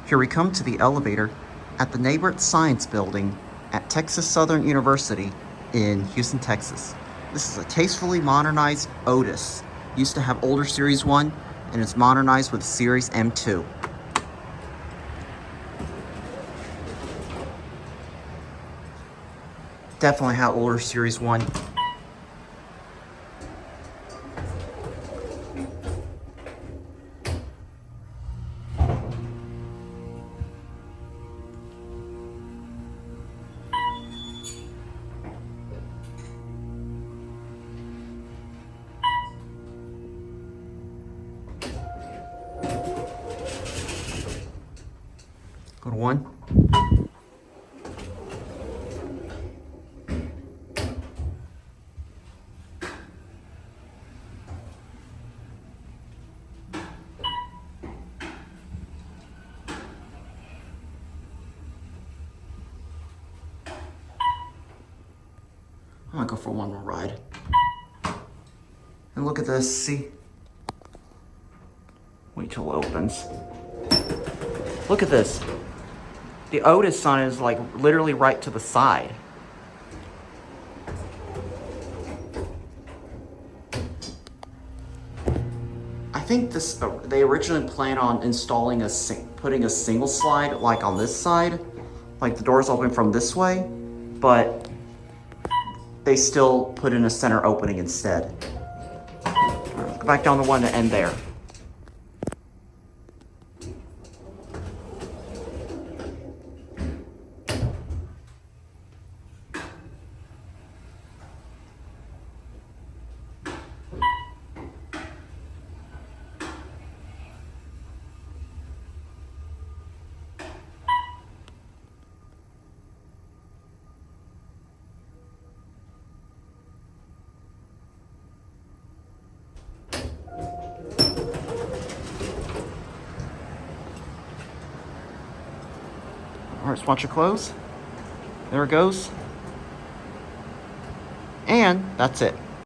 Here we come to the elevator at the Nabrit Science Building at Texas Southern University in Houston, Texas. This is a tastefully modernized Otis. Used to have older Series 1 and it's modernized with Series M2. Definitely had older Series 1. Go to 1. I'm gonna go for one more ride. And look at this, see? Wait till it opens. Look at this. The Otis sign is like literally right to the side. I think this, they originally planned on installing putting a single slide like on this side, like the doors open from this way, but they still put in a center opening instead. All right, let's go back down the one to end there. All right, just watch it close. There it goes. And that's it.